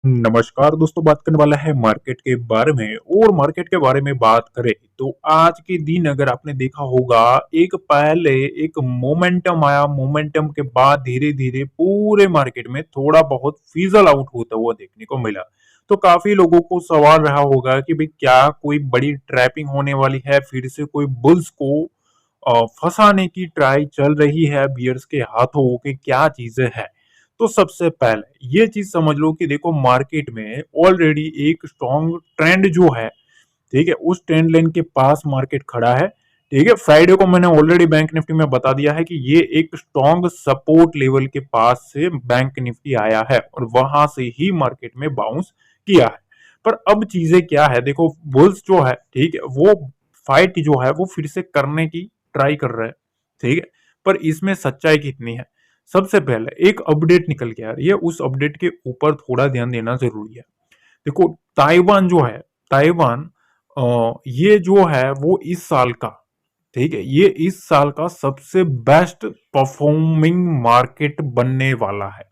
नमस्कार दोस्तों, बात करने वाला है मार्केट के बारे में। और मार्केट के बारे में बात करें तो आज के दिन अगर आपने देखा होगा, एक पहले एक मोमेंटम आया, मोमेंटम के बाद धीरे धीरे पूरे मार्केट में थोड़ा बहुत फिजल आउट होता हुआ देखने को मिला। तो काफी लोगों को सवाल रहा होगा कि भाई क्या कोई बड़ी ट्रैपिंग होने वाली है, फिर से कोई बुल्स को फंसाने की ट्राई चल रही है बियर्स के हाथों के, क्या चीजें है। तो सबसे पहले ये चीज समझ लो कि देखो मार्केट में ऑलरेडी एक स्ट्रॉन्ग ट्रेंड जो है, ठीक है, उस ट्रेंड लाइन के पास मार्केट खड़ा है। ठीक है, फ्राइडे को मैंने ऑलरेडी बैंक निफ्टी में बता दिया है कि ये एक स्ट्रॉन्ग सपोर्ट लेवल के पास से बैंक निफ्टी आया है और वहां से ही मार्केट में बाउंस किया है। पर अब चीजें क्या है, देखो बुल्स जो है, ठीक है, वो फाइट जो है वो फिर से करने की ट्राई कर रहे हैं। ठीक है, पर इसमें सच्चाई कितनी है, सबसे पहले एक अपडेट निकल के आ रही है, उस अपडेट के ऊपर थोड़ा ध्यान देना जरूरी है। देखो ताइवान जो है, ताइवान ये जो है वो इस साल का, ठीक है, ये इस साल का सबसे बेस्ट परफॉर्मिंग मार्केट बनने वाला है।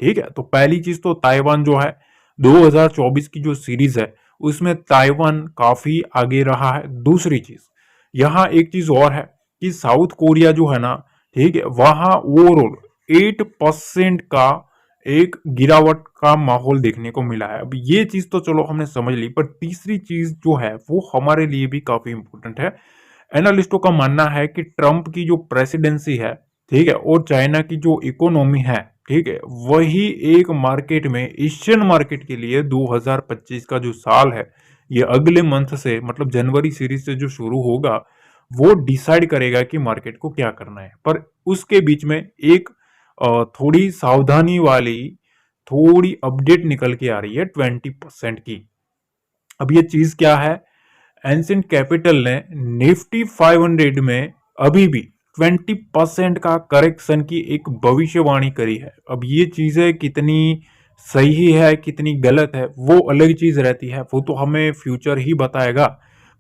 ठीक है, तो पहली चीज तो ताइवान जो है 2024 की जो सीरीज है उसमें ताइवान काफी आगे रहा है। दूसरी चीज, यहाँ एक चीज और है कि साउथ कोरिया जो है ना, ठीक है, वहां ओवरऑल 8% का एक गिरावट का माहौल देखने को मिला है। अब ये चीज तो चलो हमने समझ ली, पर तीसरी चीज जो है वो हमारे लिए भी काफी इंपॉर्टेंट है। एनालिस्टों का मानना है कि ट्रंप की जो प्रेसिडेंसी है, ठीक है, और चाइना की जो इकोनॉमी है, ठीक है, वही एक मार्केट में, एशियन मार्केट के लिए 2025 का जो साल है, ये अगले मंथ से मतलब जनवरी सीरीज से जो शुरू होगा वो डिसाइड करेगा कि मार्केट को क्या करना है। पर उसके बीच में एक थोड़ी सावधानी वाली थोड़ी अपडेट निकल के आ रही है 20% की। अब ये चीज क्या है, एंशिएंट कैपिटल ने निफ्टी 500 में अभी भी 20% का करेक्शन की एक भविष्यवाणी करी है। अब ये चीजें कितनी सही है कितनी गलत है वो अलग चीज रहती है, वो तो हमें फ्यूचर ही बताएगा।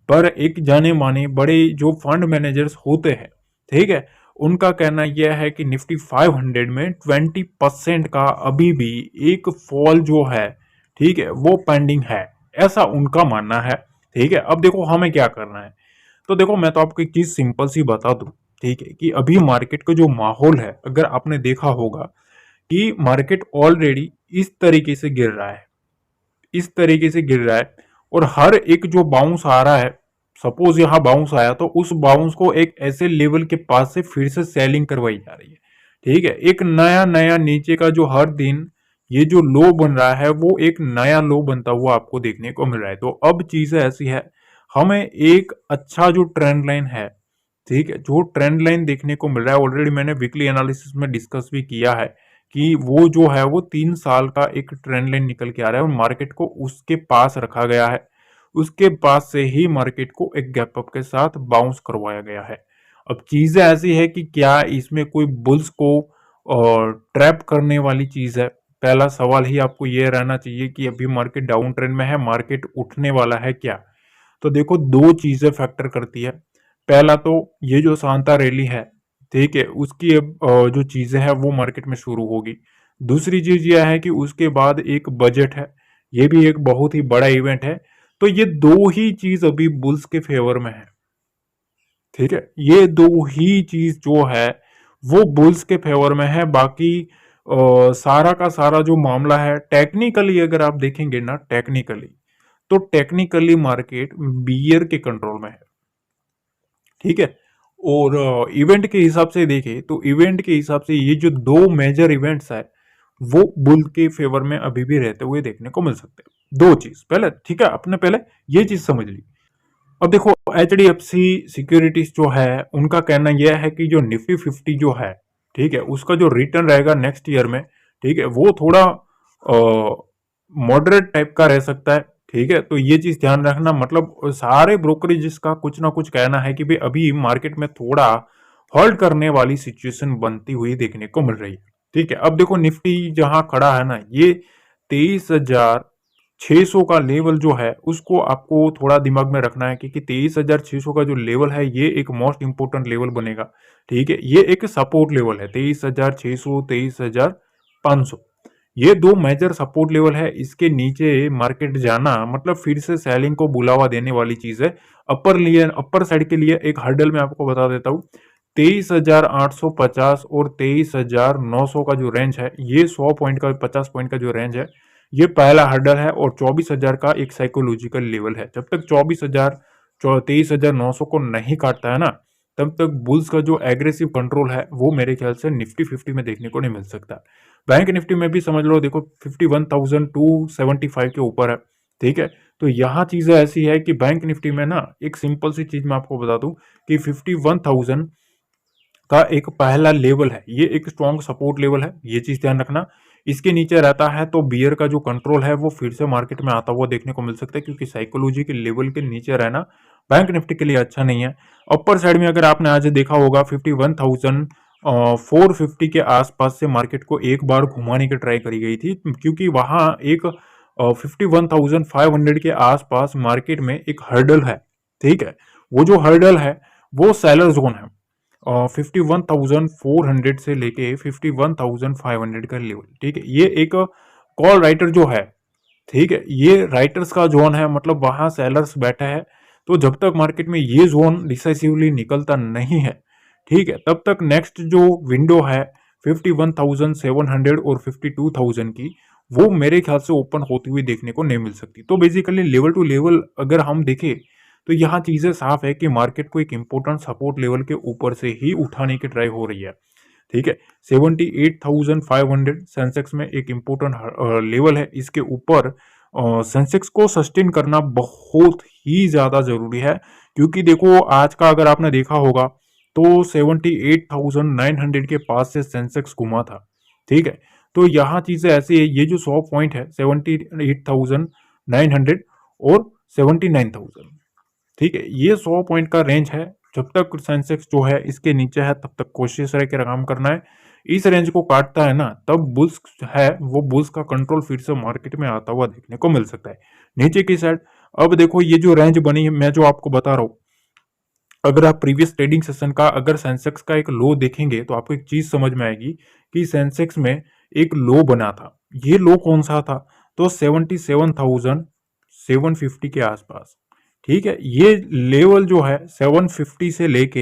पर एक जाने माने बड़े जो फंड मैनेजर्स होते हैं, ठीक है, उनका कहना यह है कि निफ्टी 500 में 20% का अभी भी एक फॉल जो है, ठीक है, वो पेंडिंग है, ऐसा उनका मानना है। ठीक है, अब देखो हमें क्या करना है। तो देखो मैं तो आपको एक चीज सिंपल सी बता दूं, ठीक है, कि अभी मार्केट का जो माहौल है, अगर आपने देखा होगा कि मार्केट ऑलरेडी इस तरीके से गिर रहा है, इस तरीके से गिर रहा है, और हर एक जो बाउंस आ रहा है, सपोज यहां बाउंस आया तो उस बाउंस को एक ऐसे लेवल के पास से फिर से सेलिंग करवाई जा रही है। ठीक है, एक नया नया नीचे का जो हर दिन ये जो लो बन रहा है वो एक नया लो बनता हुआ आपको देखने को मिल रहा है। तो अब चीजें ऐसी है, हमें एक अच्छा जो ट्रेंड लाइन है, ठीक है, जो ट्रेंड लाइन देखने को मिल रहा है, ऑलरेडी मैंने वीकली एनालिसिस में डिस्कस भी किया है कि वो जो है वो 3 साल का एक ट्रेंड लाइन निकल के आ रहा है और मार्केट को उसके पास रखा गया है। उसके पास से ही मार्केट को एक गैप अप के साथ बाउंस करवाया गया है। अब चीजें ऐसी है कि क्या इसमें कोई बुल्स को ट्रैप करने वाली चीज है। पहला सवाल ही आपको यह रहना चाहिए कि अभी मार्केट डाउन ट्रेंड में है, मार्केट उठने वाला है क्या। तो देखो दो चीजें फैक्टर करती है। पहला तो ये जो शांता रैली है, ठीक है, उसकी अब जो चीजें हैं वो मार्केट में शुरू होगी। दूसरी चीज यह है कि उसके बाद एक बजट है, ये भी एक बहुत ही बड़ा इवेंट है। तो ये दो ही चीज अभी बुल्स के फेवर में है। ठीक है, ये दो ही चीज जो है वो बुल्स के फेवर में है। बाकी सारा का सारा जो मामला है, टेक्निकली अगर आप देखेंगे ना, टेक्निकली तो टेक्निकली मार्केट बियर के कंट्रोल में है। ठीक है, और इवेंट के हिसाब से देखें तो इवेंट के हिसाब से ये जो दो मेजर इवेंट्स है वो बुल के फेवर में अभी भी रहते हुए देखने को मिल सकते हैं। दो चीज पहले, ठीक है, आपने पहले ये चीज समझ ली। अब देखो H D F C securities जो है उनका कहना यह है कि जो निफ्टी 50 जो है, ठीक है, उसका जो रिटर्न रहेगा नेक्स्ट ईयर में, ठीक है, वो थोड़ा मॉडरेट टाइप का रह सकता है। ठीक है, तो ये चीज ध्यान रखना, मतलब सारे ब्रोकरेजेस का कुछ ना कुछ कहना है कि भाई अभी मार्केट में थोड़ा होल्ड करने वाली सिचुएशन बनती हुई देखने को मिल रही है। ठीक है, अब देखो निफ्टी जहां खड़ा है ना, ये 23,600 का लेवल जो है उसको आपको थोड़ा दिमाग में रखना है, क्योंकि 23,600 का जो लेवल है ये एक मोस्ट इंपोर्टेंट लेवल बनेगा। ठीक है, ये एक सपोर्ट लेवल है 23,600 23,500। ये दो मेजर सपोर्ट लेवल है, इसके नीचे मार्केट जाना मतलब फिर से सेलिंग को बुलावा देने वाली चीज है। अपर साइड के लिए एक हर्डल मैं आपको बता देता हूँ, 23,850 और 23,900 का जो रेंज है, ये 100 पॉइंट का 50 पॉइंट का जो रेंज है, ये पहला हर्डल है। और 24,000 का एक साइकोलॉजिकल लेवल है। जब तक 24,000 23,900 को नहीं काटता है ना, तब तक बुल्स का जो एग्रेसिव कंट्रोल है वो मेरे ख्याल से निफ्टी 50 में देखने को नहीं मिल सकता। बैंक निफ्टी में भी समझ लो, देखो 51,275 के ऊपर है। ठीक है, तो यहाँ चीजें ऐसी है कि बैंक निफ्टी में ना एक सिंपल सी चीज मैं आपको बता दूं कि 51,000 का एक पहला लेवल है, ये एक स्ट्रॉन्ग सपोर्ट लेवल है, ये चीज ध्यान रखना। इसके नीचे रहता है तो बियर का जो कंट्रोल है वो फिर से मार्केट में आता हुआ देखने को मिल सकता है, क्योंकि साइकोलॉजी के लेवल के नीचे रहना बैंक निफ्टी के लिए अच्छा नहीं है। अपर साइड में अगर आपने आज देखा होगा 51,450 के आसपास से मार्केट को एक बार घुमाने की ट्राई करी गई थी, क्योंकि वहां एक 51,500 के आसपास मार्केट में एक हर्डल है। ठीक है, वो जो हर्डल है वो सेलर जोन है, 51,400 से लेके 51,500 का लेवल। ठीक है, ये एक कॉल राइटर जो है, ठीक है, ये राइटर्स का जोन है, मतलब वहां सेलर्स बैठे हैं। तो जब तक मार्केट में ये जोन डिसाइसिवली निकलता नहीं है, ठीक है, तब तक नेक्स्ट जो विंडो है 51,700 और 52,000 की, वो मेरे ख्याल से ओपन होती हुई देखने को नहीं मिल सकती। तो बेसिकली लेवल टू लेवल अगर हम देखें तो यहाँ चीजें साफ है कि मार्केट को एक इंपॉर्टेंट सपोर्ट लेवल के ऊपर से ही उठाने की ट्राई हो रही है। ठीक है, 78,500 सेंसेक्स में एक इंपॉर्टेंट लेवल है, इसके ऊपर सेंसेक्स को सस्टेन करना बहुत ही ज्यादा जरूरी है। क्योंकि देखो आज का अगर आपने देखा होगा तो 78,900 के पास से सेंसेक्स घुमा था। ठीक है, तो यहाँ चीजें ऐसी है, ये जो 100 पॉइंट है 78,900 और 79,000, ठीक है, ये 100 पॉइंट का रेंज है। जब तक सेंसेक्स जो है इसके नीचे है तब तक कोशिश रह के काम करना है। इस रेंज को काटता है ना, तब बुल्स है वो बुल्स का कंट्रोल फिर से मार्केट में आता हुआ देखने को मिल सकता है। नीचे की साइड अब देखो ये जो रेंज बनी है मैं जो आपको बता रहा हूँ, अगर आप प्रीवियस ट्रेडिंग सेशन का अगर सेंसेक्स का एक लो देखेंगे तो आपको एक चीज समझ में आएगी कि सेंसेक्स में एक लो बना था। ये लो कौन सा था? तो 77,750 के आसपास। ठीक है, ये लेवल जो है 750 से लेके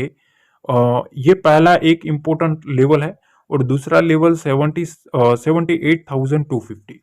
ये पहला एक इंपॉर्टेंट लेवल है, और दूसरा लेवल 78,250।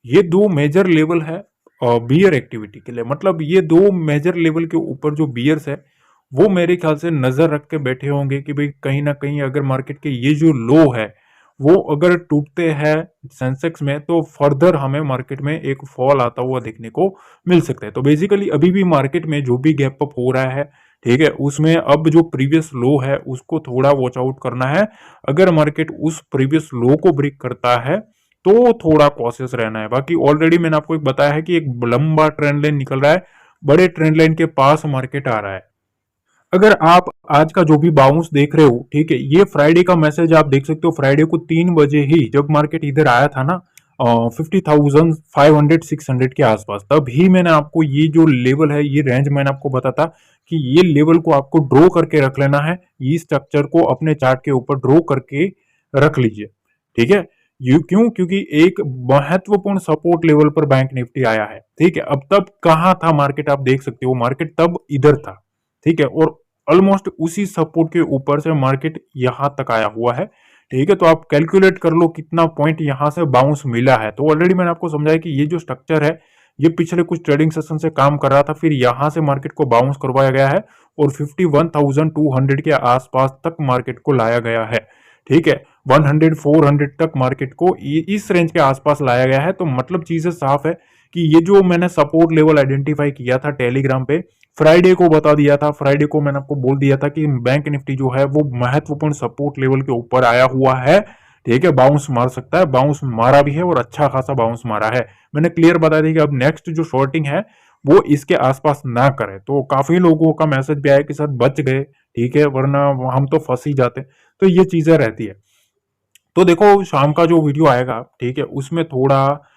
ये दो मेजर लेवल है बियर एक्टिविटी के लिए। मतलब ये दो मेजर लेवल के ऊपर जो बियर्स है वो मेरे ख्याल से नजर रख के बैठे होंगे कि भाई कहीं ना कहीं अगर मार्केट के ये जो लो है वो अगर टूटते हैं सेंसेक्स में तो फर्दर हमें मार्केट में एक फॉल आता हुआ देखने को मिल सकता है। तो बेसिकली अभी भी मार्केट में जो भी गैप अप हो रहा है, ठीक है, उसमें अब जो प्रीवियस लो है उसको थोड़ा वॉच आउट करना है। अगर मार्केट उस प्रीवियस लो को ब्रेक करता है तो थोड़ा कॉशियस रहना है। बाकी ऑलरेडी मैंने आपको एक बताया है कि एक लंबा ट्रेंड लाइन निकल रहा है, बड़े ट्रेंड लाइन के पास मार्केट आ रहा है। अगर आप आज का जो भी बाउंस देख रहे हो, ठीक है, ये फ्राइडे का मैसेज आप देख सकते हो। फ्राइडे को 3 बजे ही जब मार्केट इधर आया था ना 50,500 600 के आसपास, तब ही मैंने आपको ये जो लेवल है ये रेंज मैंने आपको बताता कि ये लेवल को आपको ड्रॉ करके रख लेना है। ये स्ट्रक्चर को अपने चार्ट के ऊपर ड्रॉ करके रख लीजिए। ठीक है, यू क्यों? क्योंकि एक महत्वपूर्ण सपोर्ट लेवल पर बैंक निफ्टी आया है। ठीक है, अब तब कहां था मार्केट आप देख सकते हो, मार्केट तब इधर था। ठीक है, और ऑलमोस्ट उसी सपोर्ट के ऊपर से मार्केट यहां तक आया हुआ है। ठीक है, तो आप कैलकुलेट कर लो कितना पॉइंट यहां से बाउंस मिला है। तो ऑलरेडी मैंने आपको समझाया कि ये जो स्ट्रक्चर है ये पिछले कुछ ट्रेडिंग सेशन से काम कर रहा था, फिर यहां से मार्केट को बाउंस करवाया गया है और 51,200 के आसपास तक मार्केट को लाया गया है। ठीक है, 100 400 तक मार्केट को इस रेंज के आसपास लाया गया है। तो मतलब चीजें साफ है कि ये जो मैंने सपोर्ट लेवल आइडेंटिफाई किया था टेलीग्राम पे, फ्राइडे को बता दिया था, फ्राइडे को मैंने आपको बोल दिया था कि बैंक निफ्टी जो है वो महत्वपूर्ण सपोर्ट लेवल के ऊपर आया हुआ है। ठीक है, बाउंस मार सकता है, बाउंस मारा भी है और अच्छा खासा बाउंस मारा है। मैंने क्लियर बता दिया कि अब नेक्स्ट जो शॉर्टिंग है वो इसके आसपास ना करे। तो काफी लोगों का मैसेज भी आया कि सर बच गए, ठीक है, वरना हम तो फंस ही जाते। तो ये चीजें रहती है। तो देखो शाम का जो वीडियो आएगा, ठीक है, उसमें थोड़ा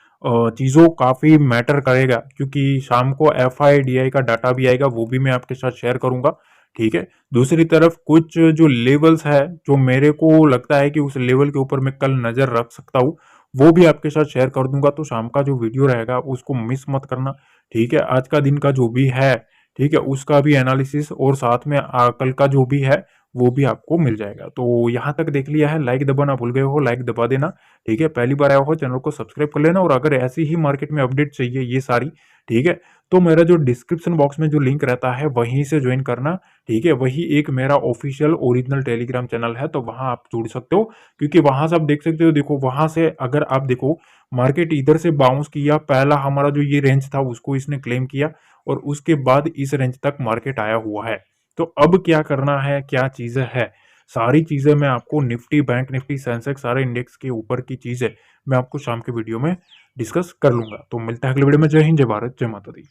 चीज़ों काफ़ी मैटर करेगा, क्योंकि शाम को FIDI का डाटा भी आएगा, वो भी मैं आपके साथ शेयर करूंगा। ठीक है, दूसरी तरफ कुछ जो लेवल्स है जो मेरे को लगता है कि उस लेवल के ऊपर मैं कल नज़र रख सकता हूँ, वो भी आपके साथ शेयर कर दूँगा। तो शाम का जो वीडियो रहेगा उसको मिस मत करना, ठीक है? आज का दिन का जो भी है, ठीक है? उसका भी एनालिसिस और साथ में कल का जो भी है वो भी आपको मिल जाएगा। तो यहाँ तक देख लिया है, लाइक दबाना भूल गए हो, लाइक दबा देना, ठीक है? पहली बार आए हो चैनल को सब्सक्राइब कर लेना और अगर ऐसी ही मार्केट में अपडेट चाहिए ये सारी, ठीक है? तो मेरा जो डिस्क्रिप्शन बॉक्स में जो लिंक रहता है वहीं से ज्वाइन करना, ठीक है? वही एक मेरा ऑफिशियल ओरिजिनल टेलीग्राम चैनल है, तो वहाँ आप जुड़ सकते हो क्योंकि वहाँ से आप देख सकते हो। देखो वहाँ से अगर आप देखो मार्केट इधर से बाउंस किया, पहला हमारा जो ये रेंज था उसको इसने क्लेम किया और उसके बाद इस रेंज तक मार्केट आया हुआ है। तो अब क्या करना है, क्या चीज़ें है, सारी चीज़ें मैं आपको निफ्टी, बैंक निफ्टी, सेंसेक्स सारे इंडेक्स के ऊपर की चीज़ें मैं आपको शाम के वीडियो में डिस्कस कर लूँगा। तो मिलते हैं अगले वीडियो में। जय हिंद, जय भारत, जय माता दी।